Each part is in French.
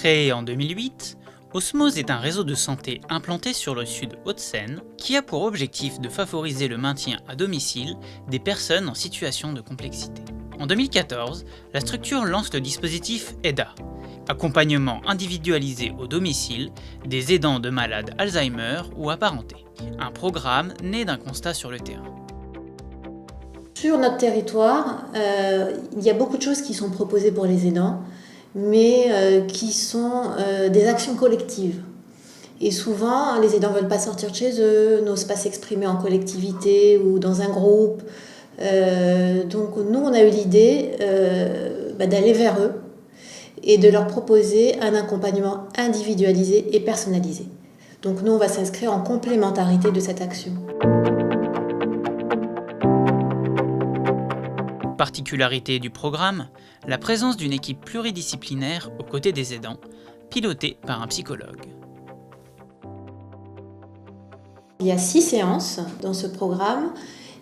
Créé en 2008, Osmose est un réseau de santé implanté sur le sud Hauts-de-Seine qui a pour objectif de favoriser le maintien à domicile des personnes en situation de complexité. En 2014, la structure lance le dispositif AIDA, accompagnement individualisé au domicile des aidants de malades Alzheimer ou apparentés, un programme né d'un constat sur le terrain. Sur notre territoire, il y a beaucoup de choses qui sont proposées pour les aidants, mais qui sont des actions collectives. Et souvent, les aidants ne veulent pas sortir de chez eux, n'osent pas s'exprimer en collectivité ou dans un groupe. Donc nous, on a eu l'idée d'aller vers eux et de leur proposer un accompagnement individualisé et personnalisé. Donc nous, on va s'inscrire en complémentarité de cette action. Particularité du programme, la présence d'une équipe pluridisciplinaire aux côtés des aidants, pilotée par un psychologue. Il y a 6 séances dans ce programme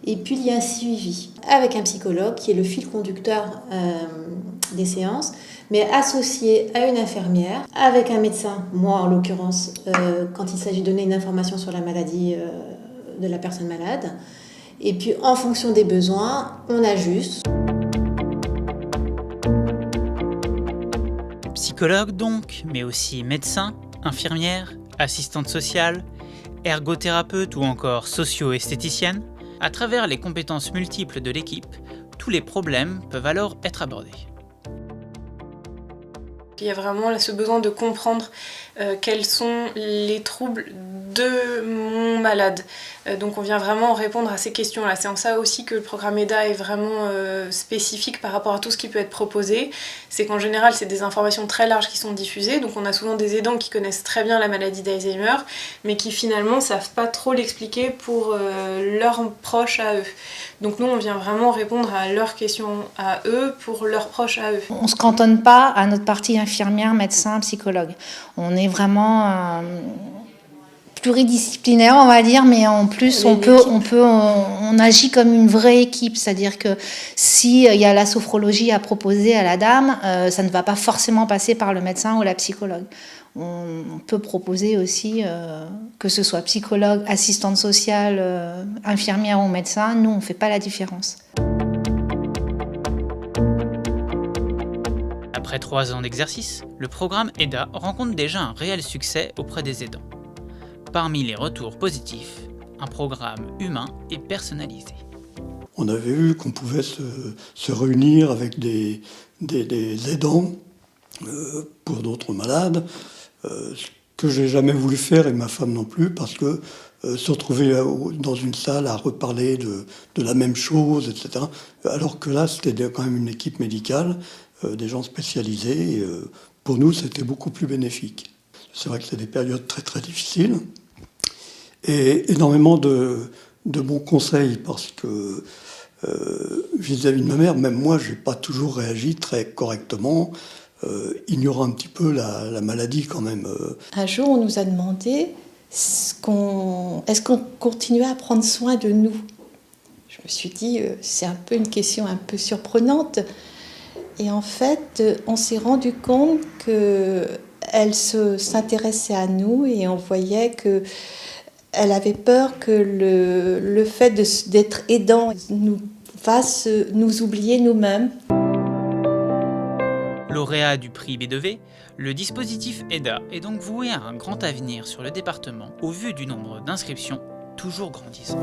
et puis il y a un suivi avec un psychologue qui est le fil conducteur des séances, mais associé à une infirmière, avec un médecin, moi en l'occurrence, quand il s'agit de donner une information sur la maladie de la personne malade. Et puis en fonction des besoins, on ajuste. Psychologue donc, mais aussi médecin, infirmière, assistante sociale, ergothérapeute ou encore socio-esthéticienne. À travers les compétences multiples de l'équipe, tous les problèmes peuvent alors être abordés. Il y a vraiment ce besoin de comprendre quels sont les troubles de mon malade. Donc on vient vraiment répondre à ces questions-là. C'est en ça aussi que le programme AIDA est vraiment spécifique par rapport à tout ce qui peut être proposé. C'est qu'en général, c'est des informations très larges qui sont diffusées. Donc on a souvent des aidants qui connaissent très bien la maladie d'Alzheimer, mais qui finalement ne savent pas trop l'expliquer pour leurs proches à eux. Donc nous, on vient vraiment répondre à leurs questions à eux pour leurs proches à eux. On ne se cantonne pas à notre partie infirmière, médecin, psychologue. On est vraiment pluridisciplinaire, on va dire, mais en plus on agit comme une vraie équipe, c'est-à-dire que si il y a la sophrologie à proposer à la dame, ça ne va pas forcément passer par le médecin ou la psychologue. On peut proposer aussi que ce soit psychologue, assistante sociale, infirmière ou médecin. Nous, on ne fait pas la différence. Après 3 ans d'exercice, le programme AIDA rencontre déjà un réel succès auprès des aidants. Parmi les retours positifs, un programme humain et personnalisé. On avait vu qu'on pouvait se réunir avec des aidants pour d'autres malades, ce que j'ai jamais voulu faire et ma femme non plus, parce que se retrouver dans une salle à reparler de la même chose, etc. Alors que là, c'était quand même une équipe médicale, des gens spécialisés. Et, pour nous, c'était beaucoup plus bénéfique. C'est vrai que c'est des périodes très très difficiles. Et énormément de bons conseils, parce que vis-à-vis de ma mère, même moi, je n'ai pas toujours réagi très correctement, ignorant un petit peu la maladie quand même. Un jour, on nous a demandé est-ce qu'on continuait à prendre soin de nous. Je me suis dit, c'est un peu une question un peu surprenante. Et en fait, on s'est rendu compte qu'elle s'intéressait à nous et on voyait qu'elle avait peur que le fait d'être aidant nous fasse nous oublier nous-mêmes. Lauréat du prix B2V, le dispositif AIDA est donc voué à un grand avenir sur le département au vu du nombre d'inscriptions toujours grandissant.